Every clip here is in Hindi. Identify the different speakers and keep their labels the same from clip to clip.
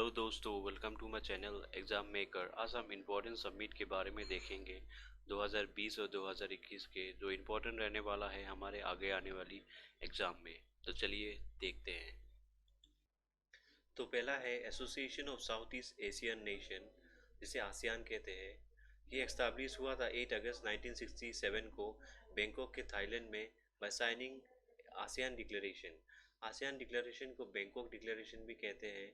Speaker 1: हेलो दोस्तों, welcome to my channel exam maker. आज हम इम्पोर्टेंट सबमिट के बारे में देखेंगे 2020 और 2021 के, जो इम्पोर्टेंट रहने वाला है हमारे आगे आने वाली एग्ज़ाम में। तो चलिए देखते हैं। तो पहला है association of south east Asian nation, जिसे आसियान कहते हैं। ये एस्टैब्लिश हुआ था 8 अगस्त 1967 को बैंकॉक के थाईलैंड में by signing ASEAN declaration. ASEAN declaration को बैंकॉक डिक्लेरेशन भी कहते हैं।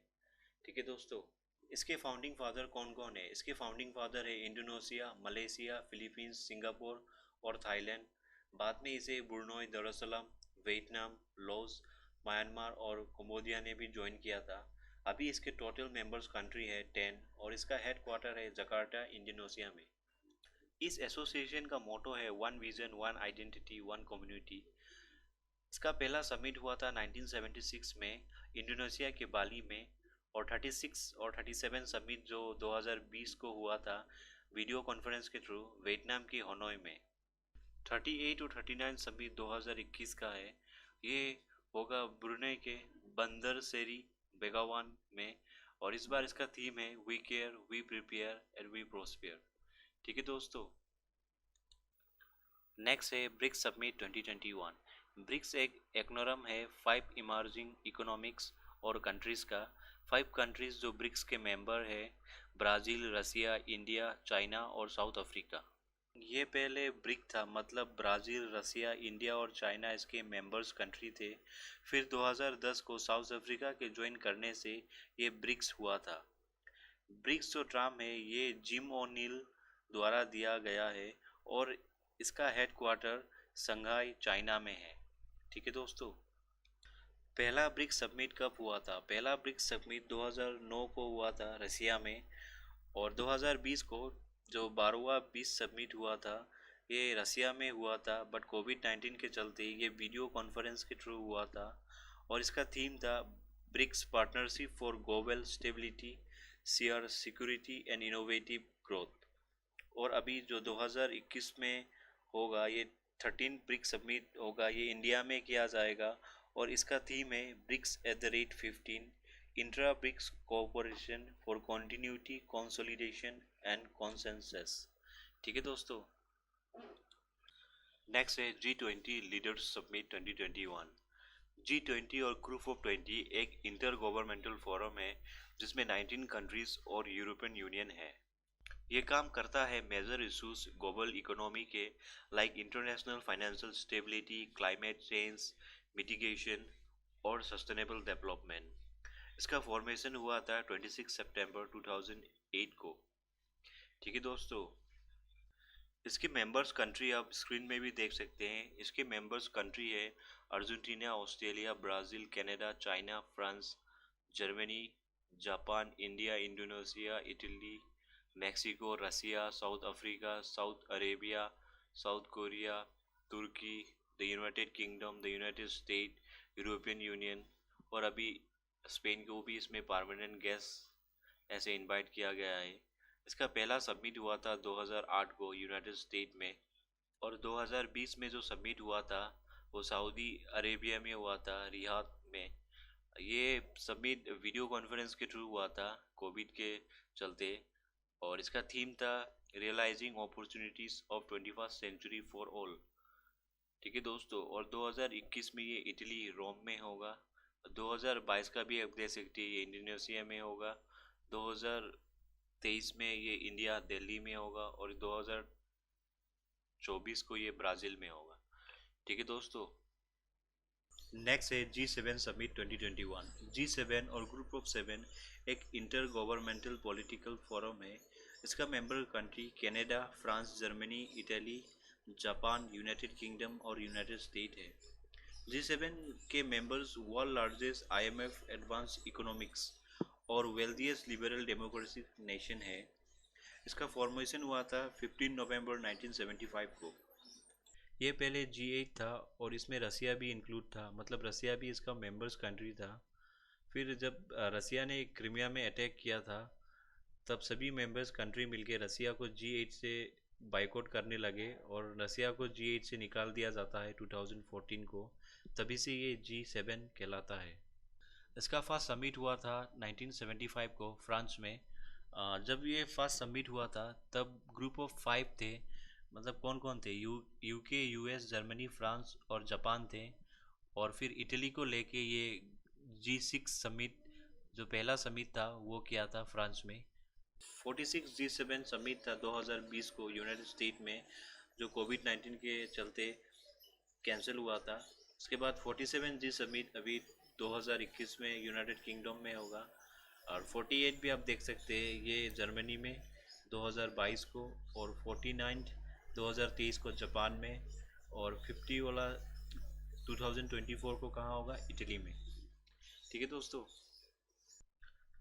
Speaker 1: ठीक है दोस्तों, इसके फाउंडिंग फादर कौन कौन है? इसके फाउंडिंग फादर है इंडोनेशिया, मलेशिया, फिलीपींस, सिंगापुर और थाईलैंड। बाद में इसे ब्रुनई दरुसलाम, वियतनाम, लाओस, म्यांमार और कंबोडिया ने भी ज्वाइन किया था। अभी इसके टोटल मेंबर्स कंट्री है 10 और इसका हेड क्वार्टर है जकार्ता, इंडोनेशिया में। इस एसोसिएशन का मोटो है one vision, one identity, one community. इसका पहला समिट हुआ था 1976 में इंडोनेशिया के बाली में, और 36 और 37 समिट जो 2020 को हुआ था वीडियो कॉन्फ्रेंस के थ्रू वियतनाम की हनोई में। 38 और 39 समिट 2021 का है। ये होगा ब्रुनेई के बंदर सेरी बेगावान में, और इस बार इसका थीम है we care, we prepare and we prosper. ठीक है दोस्तों, नेक्स्ट है ब्रिक्स समिट 2021। ब्रिक्स एक एक्रोनिम है 5 इमर्जिंग इकोनॉमिक्स और कंट्रीज का। 5 कंट्रीज जो ब्रिक्स के मेंबर है ब्राज़ील, रसिया, इंडिया, चाइना और साउथ अफ्रीका। ये पहले ब्रिक था, मतलब ब्राज़ील, रसिया, इंडिया और चाइना इसके मेंबर्स कंट्री थे। फिर 2010 को साउथ अफ्रीका के ज्वाइन करने से ये ब्रिक्स हुआ था। ब्रिक्स जो टर्म है ये जिम ओ'नील द्वारा दिया गया है और इसका हेड क्वार्टर संघाई, चाइना में है। ठीक है दोस्तों, पहला ब्रिक्स समिट कब हुआ था? पहला ब्रिक्स समिट 2009 को हुआ था रसिया में, और 2020 को जो 12वां ब्रिक्स समिट हुआ था ये रसिया में हुआ था, बट कोविड-19 के चलते ये वीडियो कॉन्फ्रेंस के थ्रू हुआ था। और इसका थीम था BRICS partnership for global stability, share security and innovative growth. और अभी जो 2021 में होगा ये 13 ब्रिक्स समिट होगा, ये इंडिया में किया जाएगा, और इसका थीम है BRICS at the rate 15, intra BRICS cooperation for continuity, consolidation and consensus. ठीक है दोस्तों, नेक्स्ट है G20 लीडर्स समिट 2021। G20 और ग्रुप ऑफ 20 एक इंटर गवर्नमेंटल फोरम है जिसमें 19 कंट्रीज और यूरोपियन यूनियन है। ये काम करता है मेजर इश्यूज ग्लोबल इकोनॉमी के, like international financial stability, climate change mitigation और सस्टेनेबल डेवलपमेंट। इसका फॉर्मेशन हुआ था 26 सितंबर 2008 को। ठीक है दोस्तों, इसके मेंबर्स कंट्री आप स्क्रीन में भी देख सकते हैं। इसके मेंबर्स कंट्री है Argentina, Australia, Brazil, Canada, China, France, Germany, Japan, India, Indonesia, Italy, Mexico, Russia, South Africa, South Arabia, South Korea, Turkey, the United Kingdom, the United State, European Union, और अभी स्पेन को भी इसमें परमानेंट गेस्ट ऐसे इनवाइट किया गया है। इसका पहला सबमिट हुआ था 2008 को यूनाइटेड स्टेट में, और 2020 में जो सबमिट हुआ था वो सऊदी अरेबिया में हुआ था, रियाद में। ये सबमिट वीडियो कॉन्फ्रेंस के थ्रू हुआ था कोविड के चलते, और इसका थीम था realising opportunities of 21st century for all. ठीक है दोस्तों, और 2021 में ये इटली रोम में होगा। 2022 का भी आप देख सकते हैं, ये इंडोनेशिया में होगा। 2023 में ये इंडिया दिल्ली में होगा, और 2024 को ये ब्राज़ील में होगा। ठीक है दोस्तों, नेक्स्ट है G7 समिट 2021। G7 और ग्रुप ऑफ 7 एक इंटर गवर्नमेंटल पॉलिटिकल फोरम है। इसका member country Canada, France, Germany, Italy, Japan, United kingdom और यूनाइटेड स्टेट है। G7 के members world largest IMF advance economics और वेल्थिएस्ट लिबरल डेमोक्रेटिक नेशन है। इसका फॉर्मेशन हुआ था 15 नवंबर 1975 को। ये पहले G8 था और इसमें रसिया भी इंक्लूड था, मतलब रसिया भी इसका मेंबर्स कंट्री था। फिर जब रसिया ने क्रीमिया में अटैक किया था, तब सभी मेंबर्स कंट्री मिलके रसिया को G8 से बाइकआउट करने लगे, और रसिया को G8 से निकाल दिया जाता है 2014 को। तभी से ये G7 कहलाता है। इसका फर्स्ट समिट हुआ था 1975 को फ्रांस में। जब ये फर्स्ट समिट हुआ था तब ग्रुप ऑफ 5 थे। मतलब कौन कौन थे? यूके, यूएस, जर्मनी, फ्रांस और जापान थे। और फिर इटली को लेके ये G6 समिट, जो पहला समिट था वो किया था फ्रांस में। 46 G7 समिट था 2020 को यूनाइटेड स्टेट में, जो कोविड-19 के चलते कैंसिल हुआ था। उसके बाद 47 जी समिट अभी 2021 में यूनाइटेड किंगडम में होगा। और 48 भी आप देख सकते हैं, ये जर्मनी में 2022 को, और 49 2023 को जापान में, और 50 वाला 2024 को कहाँ होगा? इटली में। ठीक है दोस्तों।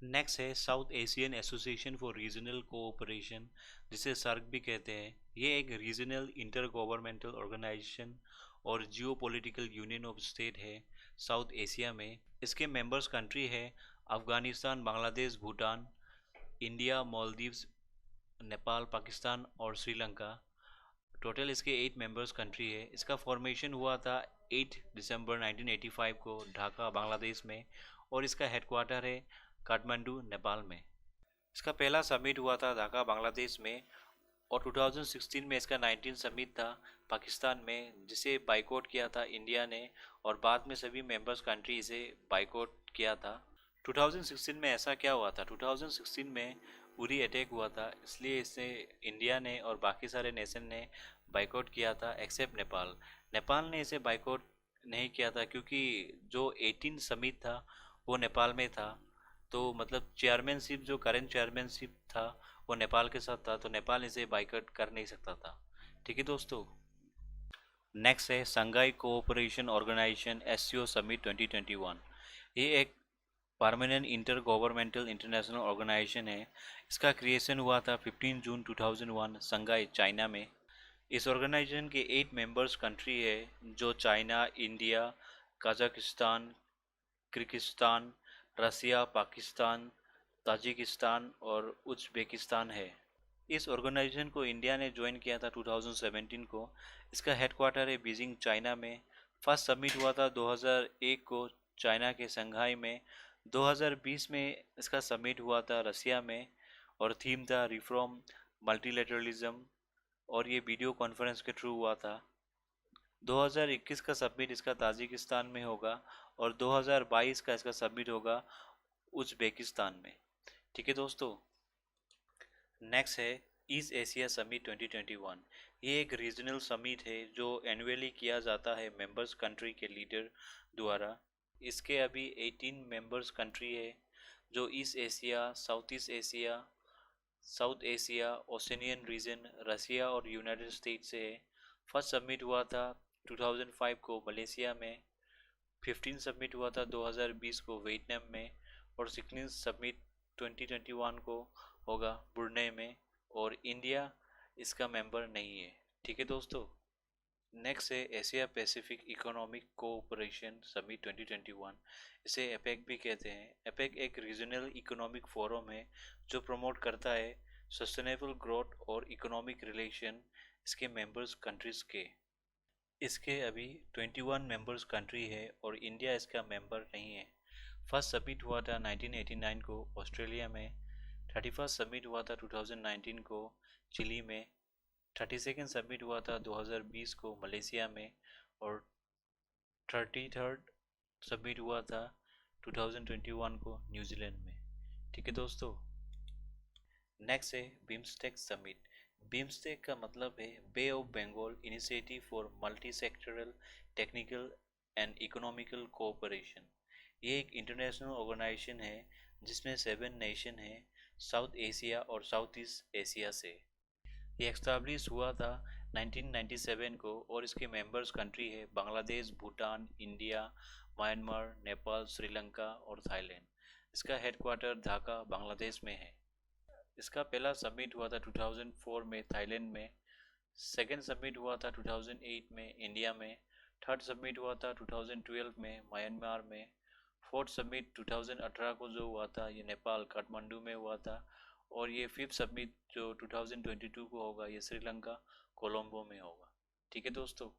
Speaker 1: नेक्स्ट है south Asian association for regional cooperation, जिसे सर्क भी कहते हैं। ये एक रीजनल इंटर गवर्नमेंटल ऑर्गेनाइजेशन और जियो पॉलिटिकल यूनियन ऑफ स्टेट है साउथ एशिया में। इसके मेंबर्स कंट्री है अफगानिस्तान, बांग्लादेश, भूटान, इंडिया, मालदीव्स, नेपाल, पाकिस्तान और श्रीलंका। टोटल इसके 8 मेंबर्स कंट्री है। इसका फॉर्मेशन हुआ था 8 दिसंबर 1985 को ढाका, बांग्लादेश में, और इसका हेडक्वार्टर है काठमांडू, नेपाल में। इसका पहला समिट हुआ था ढाका, बांग्लादेश में, और 2016 में इसका 19 समिट था पाकिस्तान में, जिसे बाइकआउट किया था इंडिया ने, और बाद में सभी मेंबर्स कंट्री इसे बाइकआउट किया था। 2016 में ऐसा क्या हुआ था? 2016 में उरी अटैक हुआ था, इसलिए इसे इंडिया ने और बाकी सारे नेशन ने बाइकआउट किया था एक्सेप्ट नेपाल। नेपाल ने इसे बाइकआउट नहीं किया था क्योंकि जो 18 समिट था वो नेपाल में था। तो मतलब चेयरमैनशिप, जो करंट चेयरमैनशिप था वो नेपाल के साथ था, तो नेपाल इसे बाइकआउट कर नहीं सकता था। ठीक है दोस्तों। नेक्स्ट है Shanghai cooperation organisation SCO summit 2021। ये एक permanent inter governmental international organisation है। इसका क्रिएशन हुआ था 15 जून 2001 संघाई, चाइना में। इस ऑर्गेनाइजेशन के 8 मेंबर्स कंट्री है, जो चाइना, इंडिया, कजाकिस्तान, किर्गिस्तान, रसिया, पाकिस्तान, ताजिकिस्तान और उज़्बेकिस्तान है। इस ऑर्गेनाइजेशन को इंडिया ने ज्वाइन किया था 2017 को। इसका हेडक्वार्टर है बीजिंग, चाइना में। फर्स्ट समिट हुआ था 2001 को चाइना के संघाई में। 2020 में इसका समिट हुआ था रसिया में, और थीम था रिफॉर्म मल्टीलेटरलिज्म, और ये वीडियो कॉन्फ्रेंस के थ्रू हुआ था। 2021 का समिट इसका ताजिकिस्तान में होगा, और 2022 का इसका समिट होगा उज़्बेकिस्तान में। ठीक है दोस्तों। नेक्स्ट है ईस्ट एशिया समिट 2021। ये एक रीजनल समिट है जो एनुअली किया जाता है मेंबर्स कंट्री के लीडर द्वारा। इसके अभी 18 मेंबर्स कंट्री है, जो East Asia, South Asia, Oceanian region, Russia और यूनाइटेड स्टेट्स से है। फर्स्ट समिट हुआ था 2005 को मलेशिया में। 15 समिट हुआ था 2020 को वियतनाम में, और 16 समिट 2021 को होगा ब्रुनेई में, और इंडिया इसका मेंबर नहीं है। ठीक है दोस्तों। नेक्स्ट है Asia Pacific economic cooperation summit 2021। इसे एपेक भी कहते हैं। एपेक एक रीजनल इकोनॉमिक फोरम है जो प्रमोट करता है सस्टेनेबल ग्रोथ और इकोनॉमिक रिलेशन इसके मेंबर्स कंट्रीज के। इसके अभी 21 मेंबर्स कंट्री है, और इंडिया इसका मेंबर नहीं है। फर्स्ट समिट हुआ था 1989 को ऑस्ट्रेलिया में। 31st समिट हुआ था 2019 को चिली में। 32nd समिट हुआ था 2020 को मलेशिया में, और 33rd समिट हुआ था 2021 को न्यूजीलैंड में। ठीक है दोस्तों। नेक्स्ट है बिम्स्टेक समिट। बिम्स्टेक का मतलब है Bay of Bengal initiative for multi sectoral technical and economical cooperation. ये एक इंटरनेशनल ऑर्गेनाइजेशन है जिसमें 7 नेशन हैं साउथ एशिया और साउथ ईस्ट एशिया से। ये एस्टैब्लिश हुआ था 1997 को, और इसके मेंबर्स कंट्री है बांग्लादेश, भूटान, इंडिया, म्यांमार, नेपाल, श्रीलंका और थाईलैंड। इसका हेडक्वार्टर ढाका, बांग्लादेश में है। इसका पहला समिट हुआ था 2004 में थाईलैंड में। सेकेंड समिट हुआ था 2008 में इंडिया में। थर्ड समिट हुआ था 2012 में म्यांमार में। फोर्थ समिट 2018 को जो हुआ था ये नेपाल, काठमांडू में हुआ था। और ये फिफ्थ समिट जो 2022 को होगा ये श्रीलंका, कोलंबो में होगा। ठीक है दोस्तों।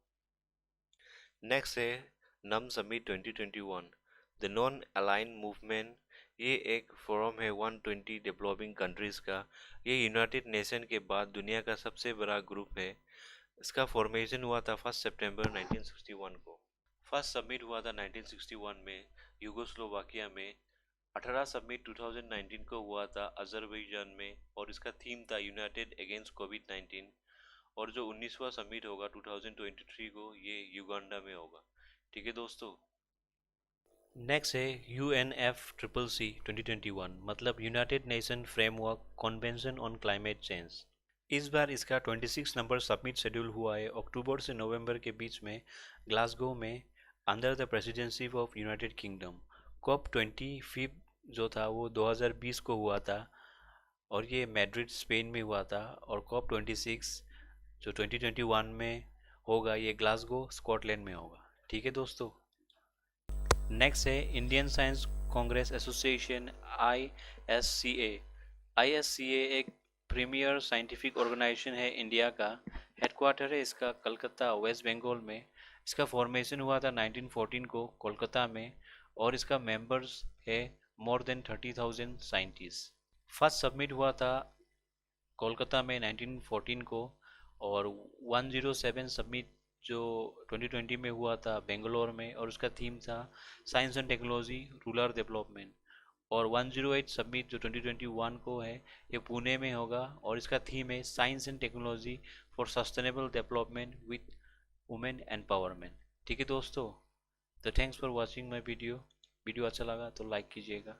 Speaker 1: नेक्स्ट है NAM summit 2021। The non aligned movement, ये एक फोरम है 120 डेवलपिंग कंट्रीज का। ये यूनाइटेड नेशन के बाद दुनिया का सबसे बड़ा ग्रुप है। इसका फॉर्मेशन हुआ था 1 सितंबर 1961 को। फर्स्ट सबमिट हुआ था 1961 में यूगोस्लोवाकिया में। 18 सबमिट 2019 को हुआ था अजरबैजान में और इसका थीम था यूनाइटेड अगेंस्ट कोविड-19। और जो 19वां सबमिट होगा 2023 को, ये युगांडा में होगा। ठीक है दोस्तों। नेक्स्ट है UNFCCC 2021, मतलब United nation framework convention on climate change. इस बार इसका 26 नंबर सबमिट शेड्यूल हुआ है अक्टूबर से नवंबर के बीच में ग्लासगो में, under the presidency of United kingdom. COP25 जो था वो 2020 को हुआ था और ये मैड्रिड स्पेन में हुआ था। और COP26 जो 2021 में होगा, ये ग्लासगो स्कॉटलैंड में होगा। ठीक है दोस्तों। नेक्स्ट है Indian science Congress association ISCA। ISCA एक प्रीमियर साइंटिफिक ऑर्गेनाइजेशन है इंडिया का। हेडक्वार्टर है इसका कलकत्ता वेस्ट बंगाल में। इसका फॉर्मेशन हुआ था 1914 को कोलकाता में और इसका मेंबर्स है more than 30,000 scientist. First submit हुआ था कोलकाता में 1914 को और 107 सबमिट जो 2020 में हुआ था बेंगलोर में और उसका थीम था science and technology rural development. और 108 सबमिट जो 2021 को है, ये पुणे में होगा और इसका थीम है science and technology for sustainable development with women empowerment. ठीक है दोस्तों। तो thanks for watching my video. Video अच्छा लगा तो लाइक कीजिएगा।